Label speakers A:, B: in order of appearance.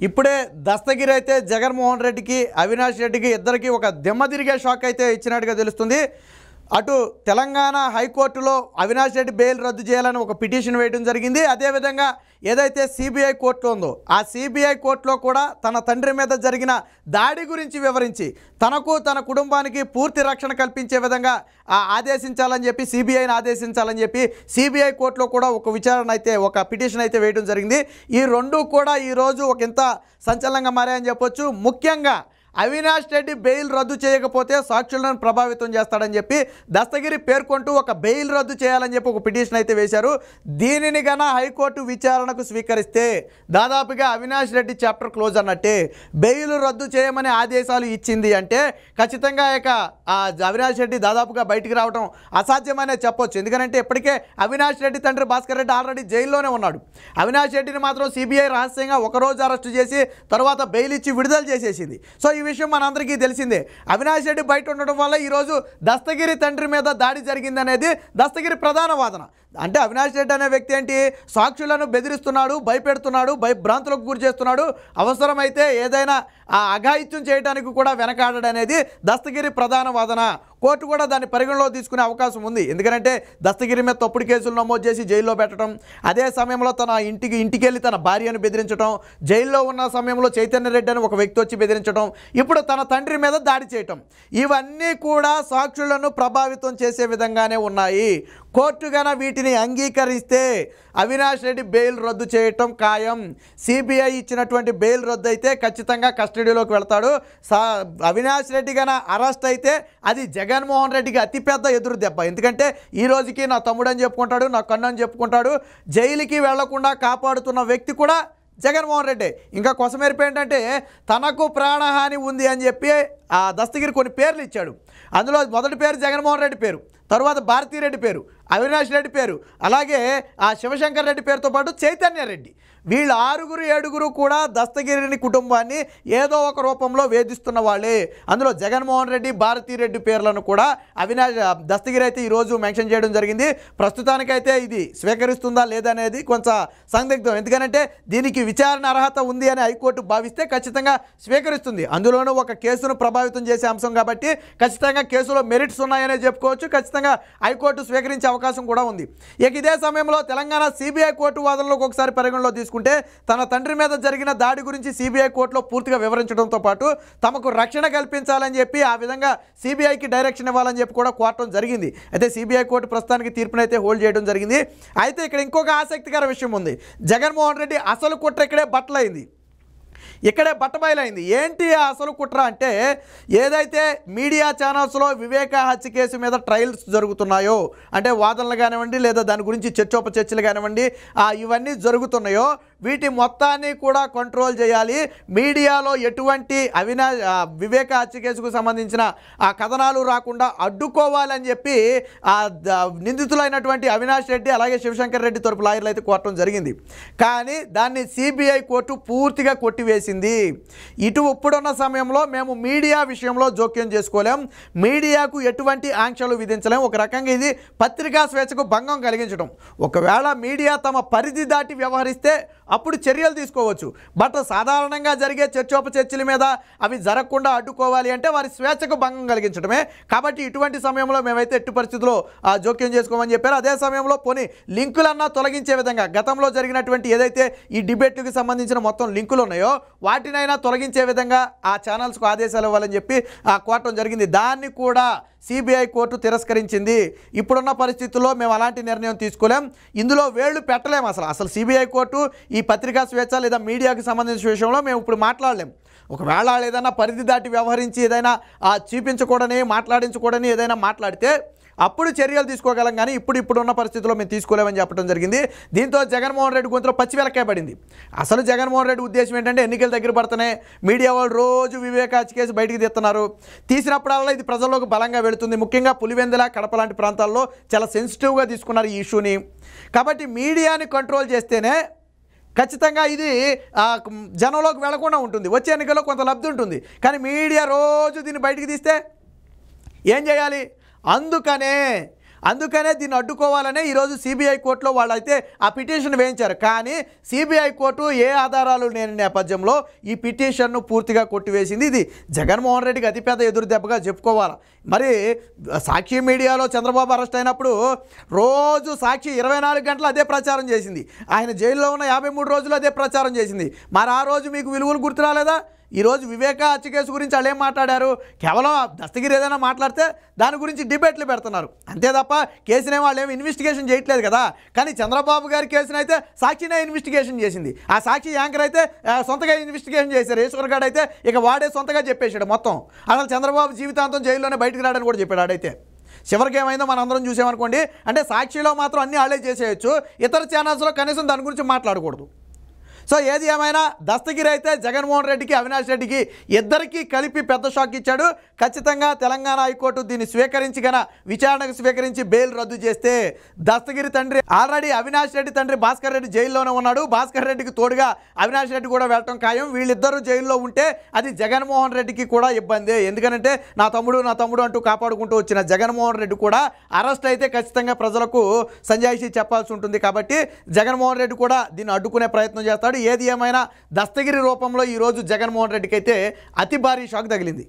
A: ఇప్పుడే దస్తగిరి అయితే జగన్మోహన్ రెడ్డికి అవినాష్ రెడ్డికి ఇద్దరికి ఒక దిమ్మ తిరిగే షాక్ అయితే ఇచ్చినట్టుగా తెలుస్తుంది. అటు తెలంగాణ హైకోర్టులో అవినాష్ రెడ్డి బెయిల్ రద్దు చేయాలని ఒక పిటిషన్ వేయడం జరిగింది. అదేవిధంగా ఏదైతే సిబిఐ కోర్టు ఉందో ఆ సిబిఐ కోర్టులో కూడా తన తండ్రి మీద జరిగిన దాడి గురించి వివరించి తనకు తన కుటుంబానికి పూర్తి రక్షణ కల్పించే విధంగా ఆదేశించాలని చెప్పి సిబిఐని ఆదేశించాలని చెప్పి సిబిఐ కోర్టులో కూడా ఒక విచారణ అయితే ఒక పిటిషన్ అయితే వేయడం జరిగింది. ఈ రెండు కూడా ఈరోజు ఒక ఇంత సంచలనంగా మారాయని చెప్పొచ్చు. ముఖ్యంగా అవినాష్ రెడ్డి బెయిల్ రద్దు చేయకపోతే సాక్షులను ప్రభావితం చేస్తాడని చెప్పి దస్తగిరి పేర్కొంటూ ఒక బెయిల్ రద్దు చేయాలని చెప్పి ఒక పిటిషన్ అయితే వేశారు. దీనిని గన హైకోర్టు విచారణకు స్వీకరిస్తే దాదాపుగా అవినాష్ రెడ్డి చాప్టర్ క్లోజ్ అన్నట్టే. బెయిల్ రద్దు చేయమని ఆదేశాలు ఇచ్చింది అంటే ఖచ్చితంగా ఇక అవినాష్ రెడ్డి దాదాపుగా బయటికి రావడం అసాధ్యమనే చెప్పొచ్చు. ఎందుకంటే ఇప్పటికే అవినాష్ రెడ్డి తండ్రి భాస్కర్ రెడ్డి ఆల్రెడీ జైల్లోనే ఉన్నాడు. అవినాష్ రెడ్డిని మాత్రం సిబిఐ రహస్యంగా ఒకరోజు అరెస్టు చేసి తర్వాత బెయిల్ ఇచ్చి విడుదల చేసేసింది. సో ఈ విషయం మనందరికీ తెలిసిందే. అవినాష్ రెడ్డి బయట ఉండడం వల్ల ఈరోజు దస్తగిరి తండ్రి మీద దాడి జరిగిందనేది దస్తగిరి ప్రధాన వాదన. అంటే అవినాష్ రెడ్డి అనే వ్యక్తి ఏంటి, సాక్షులను బెదిరిస్తున్నాడు, భయపెడుతున్నాడు, భయభ్రాంతులకు గురి చేస్తున్నాడు, అవసరమైతే ఏదైనా అఘాయిత్యం చేయడానికి కూడా వెనకాడడనేది దస్తగిరి ప్రధాన వాదన. కోర్టు కూడా దాన్ని పరిగణలో తీసుకునే అవకాశం ఉంది. ఎందుకంటే దస్తగిరి మీద తప్పుడు కేసులు నమోదు చేసి జైల్లో పెట్టడం, అదే సమయంలో తన ఇంటికి వెళ్ళి తన భార్యను బెదిరించడం, జైల్లో ఉన్న సమయంలో చైతన్య రెడ్డి అని ఒక వ్యక్తి వచ్చి బెదిరించడం, ఇప్పుడు తన తండ్రి మీద దాడి చేయటం, ఇవన్నీ కూడా సాక్షులను ప్రభావితం చేసే విధంగానే ఉన్నాయి. కోర్టు గన వీటిని అంగీకరిస్తే అవినాష్ రెడ్డి బెయిల్ రద్దు చేయటం ఖాయం. సిబిఐ ఇచ్చినటువంటి బెయిల్ రద్దు అయితే ఖచ్చితంగా కస్టడీలోకి వెళ్తాడు. అవినాష్ రెడ్డి గన అరెస్ట్ అయితే అది జగన్మోహన్ రెడ్డికి అతిపెద్ద ఎదురు దెబ్బ. ఎందుకంటే ఈ రోజుకి నా తమ్ముడు అని చెప్పుకుంటాడు, నా కన్ను అని చెప్పుకుంటాడు. జైలుకి వెళ్లకుండా కాపాడుతున్న వ్యక్తి కూడా జగన్మోహన్ రెడ్డి. ఇంకా కొసమెరిపి ఏంటంటే తనకు ప్రాణహాని ఉంది అని చెప్పి ఆ దస్తగిరి కొన్ని పేర్లు ఇచ్చాడు. అందులో మొదటి పేరు జగన్మోహన్ రెడ్డి పేరు, తర్వాత భారతీరెడ్డి పేరు, అవినాష్ రెడ్డి పేరు, అలాగే ఆ శివశంకర్ రెడ్డి పేరుతో పాటు చైతన్య రెడ్డి. వీళ్ళు 6-7 కూడా దస్తగిరిని కుటుంబాన్ని ఏదో ఒక రూపంలో వేధిస్తున్న వాళ్ళే. అందులో జగన్మోహన్ రెడ్డి, భారతీరెడ్డి పేర్లను కూడా దస్తగిరి అయితే ఈరోజు మెన్షన్ చేయడం జరిగింది. ప్రస్తుతానికైతే ఇది స్వీకరిస్తుందా లేదనేది కొంచెం సందిగ్ధం. ఎందుకంటే దీనికి విచారణ అర్హత ఉంది అని హైకోర్టు భావిస్తే ఖచ్చితంగా స్వీకరిస్తుంది. అందులోనూ ఒక కేసును ప్రభావితం చేసే అంశం కాబట్టి ఖచ్చితంగా కేసులో మెరిట్స్ ఉన్నాయనే చెప్పుకోవచ్చు. ఖచ్చితంగా హైకోర్టు స్వీకరించే అవకాశం కూడా ఉంది. ఇక ఇదే సమయంలో తెలంగాణ సిబిఐ కోర్టు వాదనలోకి ఒకసారి పరిగణలో తీసుకుంటే తన తండ్రి మీద జరిగిన దాడి గురించి సిబిఐ కోర్టులో పూర్తిగా వివరించడంతో పాటు తమకు రక్షణ కల్పించాలని చెప్పి ఆ విధంగా సిబిఐకి డైరెక్షన్ ఇవ్వాలని చెప్పి కూడా కోరటం జరిగింది. అయితే సిబిఐ కోర్టు ప్రస్తుతానికి తీర్పునైతే హోల్డ్ చేయడం జరిగింది. అయితే ఇక్కడ ఇంకొక ఆసక్తికర విషయం ఉంది. జగన్మోహన్ రెడ్డి అసలు కుట్ర ఇక్కడే బట్టలైంది, ఇక్కడే బట్టబయలైంది. ఏంటి అసలు కుట్ర అంటే ఏదైతే మీడియా ఛానల్స్లో వివేక హత్య కేసు మీద ట్రయల్స్ జరుగుతున్నాయో, అంటే వాదనలు కానివ్వండి లేదా దాని గురించి చర్చోపచర్చలు కానివ్వండి ఇవన్నీ జరుగుతున్నాయో వీటి మొత్తాన్ని కూడా కంట్రోల్ చేయాలి. మీడియాలో ఎటువంటి వివేక హత్య కేసుకు సంబంధించిన కథనాలు రాకుండా అడ్డుకోవాలని చెప్పి నిందితులైనటువంటి అవినాష్ రెడ్డి అలాగే శివశంకర్ రెడ్డి తరపు లాయర్లు అయితే కోరటం జరిగింది. కానీ దాన్ని సిబిఐ కోర్టు పూర్తిగా కొట్టివేసింది. ఇప్పుడున్న సమయంలో మేము మీడియా విషయంలో జోక్యం చేసుకోలేం, మీడియాకు ఎటువంటి ఆంక్షలు విధించలేం. ఒక రకంగా ఇది పత్రికా స్వేచ్ఛకు భంగం కలిగించడం. ఒకవేళ మీడియా తమ పరిధి దాటి వ్యవహరిస్తే అప్పుడు చర్యలు తీసుకోవచ్చు. బట్ సాధారణంగా జరిగే చర్చోపచర్చల మీద అవి జరగకుండా అడ్డుకోవాలి అంటే వారి స్వేచ్ఛకు భంగం కలిగించడమే. కాబట్టి ఇటువంటి సమయంలో మేమైతే ఎట్టి పరిస్థితుల్లో జోక్యం చేసుకోమని చెప్పారు. అదే సమయంలో పోనీ లింకులన్నా తొలగించే విధంగా గతంలో జరిగినటువంటి ఏదైతే ఈ డిబేట్కి సంబంధించిన మొత్తం లింకులు ఉన్నాయో వాటినైనా తొలగించే విధంగా ఆ ఛానల్స్కు ఆదేశాలు ఇవ్వాలని చెప్పి కోరటం జరిగింది. దాన్ని కూడా సిబిఐ కోర్టు తిరస్కరించింది. ఇప్పుడున్న పరిస్థితుల్లో మేము అలాంటి నిర్ణయం తీసుకోలేం, ఇందులో వేళ్లు పెట్టలేము. అసలు సిబిఐ కోర్టు ఈ పత్రికా స్వేచ్ఛ లేదా మీడియాకి సంబంధించిన విషయంలో మేము ఇప్పుడు మాట్లాడలేం. ఒకవేళ ఏదైనా పరిధి దాటి వ్యవహరించి ఏదైనా చూపించకూడని మాట్లాడించకూడని ఏదైనా మాట్లాడితే అప్పుడు చర్యలు తీసుకోగలం, కానీ ఇప్పుడున్న పరిస్థితుల్లో మేము తీసుకోలేమని చెప్పడం జరిగింది. దీంతో జగన్మోహన్ రెడ్డి గొంతులో పచ్చివెలకాయ పడింది. అసలు జగన్మోహన్ రెడ్డి ఉద్దేశం ఏంటంటే ఎన్నికలు దగ్గర పడుతున్నాయి, మీడియా వాళ్ళు రోజు వివేక హత్య కేసు బయటికి తీస్తున్నారు, తీసినప్పుడల్లా ఇది ప్రజల్లోకి బలంగా వెళుతుంది. ముఖ్యంగా పులివెందుల కడప లాంటి ప్రాంతాల్లో చాలా సెన్సిటివ్గా తీసుకున్నారు ఈ ఇష్యూని. కాబట్టి మీడియాని కంట్రోల్ చేస్తేనే ఖచ్చితంగా ఇది జనంలోకి వెళ్లకుండా ఉంటుంది, వచ్చే ఎన్నికల్లో కొంత లబ్ధి ఉంటుంది. కానీ మీడియా రోజు దీన్ని బయటికి తీస్తే ఏం చేయాలి? అందుకనే అందుకనే దీన్ని అడ్డుకోవాలనే ఈరోజు సిబిఐ కోర్టులో వాళ్ళైతే ఆ పిటిషన్ వేయించారు. కానీ సిబిఐ కోర్టు ఏ ఆధారాలు లేని నేపథ్యంలో ఈ పిటిషన్ను పూర్తిగా కొట్టివేసింది. ఇది జగన్మోహన్ రెడ్డికి అతిపెద్ద ఎదురు దెబ్బగా చెప్పుకోవాలి. మరి సాక్షి మీడియాలో చంద్రబాబు అరెస్ట్ అయినప్పుడు రోజు సాక్షి 24 గంటలు అదే ప్రచారం చేసింది. ఆయన జైల్లో ఉన్న 53 రోజులు అదే ప్రచారం చేసింది. మరి ఆ రోజు మీకు విలువలు గుర్తు రాలేదా? ఈరోజు వివేక హత్య కేసు గురించి వాళ్ళు ఏం మాట్లాడారు? కేవలం దస్తగిరి ఏదైనా మాట్లాడితే దాని గురించి డిబేట్లు పెడుతున్నారు అంతే తప్ప కేసునే వాళ్ళు ఏమి ఇన్వెస్టిగేషన్ చేయట్లేదు కదా. కానీ చంద్రబాబు గారి కేసును అయితే సాక్షినే ఇన్వెస్టిగేషన్ చేసింది. ఆ సాక్షి యాంకర్ అయితే సొంతగా ఇన్వెస్టిగేషన్ చేశారు. ఈశ్వర్ గారు అయితే ఇక వాడే సొంతగా చెప్పేశాడు మొత్తం. అసలు చంద్రబాబు జీవితాంతం జైల్లోనే బయటకు రాడని కూడా చెప్పాడు. ఆడైతే చివరికి ఏమైందో మనం అందరం చూసామనుకోండి. అంటే సాక్షిలో మాత్రం అన్నీ వాళ్ళే చేసేయచ్చు, ఇతర ఛానల్స్లో కనీసం దాని గురించి మాట్లాడకూడదు. సో ఏది ఏమైనా దస్తగిరి అయితే జగన్మోహన్ రెడ్డికి అవినాష్ రెడ్డికి ఇద్దరికీ కలిపి పెద్ద షాక్ ఇచ్చాడు. ఖచ్చితంగా తెలంగాణ హైకోర్టు దీన్ని స్వీకరించి విచారణకు స్వీకరించి బెయిల్ రద్దు చేస్తే దస్తగిరి తండ్రి ఆల్రెడీ అవినాష్ రెడ్డి తండ్రి భాస్కర్ రెడ్డి జైల్లోనే ఉన్నాడు. భాస్కర్ రెడ్డికి తోడుగా అవినాష్ రెడ్డి కూడా వెళ్ళటం ఖాయం. వీళ్ళిద్దరూ జైల్లో ఉంటే అది జగన్మోహన్ రెడ్డికి కూడా ఇబ్బంది. ఎందుకంటే నా తమ్ముడు అంటూ కాపాడుకుంటూ వచ్చిన జగన్మోహన్ రెడ్డి కూడా అరెస్ట్ అయితే ఖచ్చితంగా ప్రజలకు సంజాయిషీ చెప్పాల్సి ఉంటుంది. కాబట్టి జగన్మోహన్ రెడ్డి కూడా దీన్ని అడ్డుకునే ప్రయత్నం చేస్తాడు. ఏది ఏమైనా దస్తగిరి రూపంలో ఈరోజు జగన్మోహన్ రెడ్డికి అయితే అతి భారీ షాక్ తగిలింది.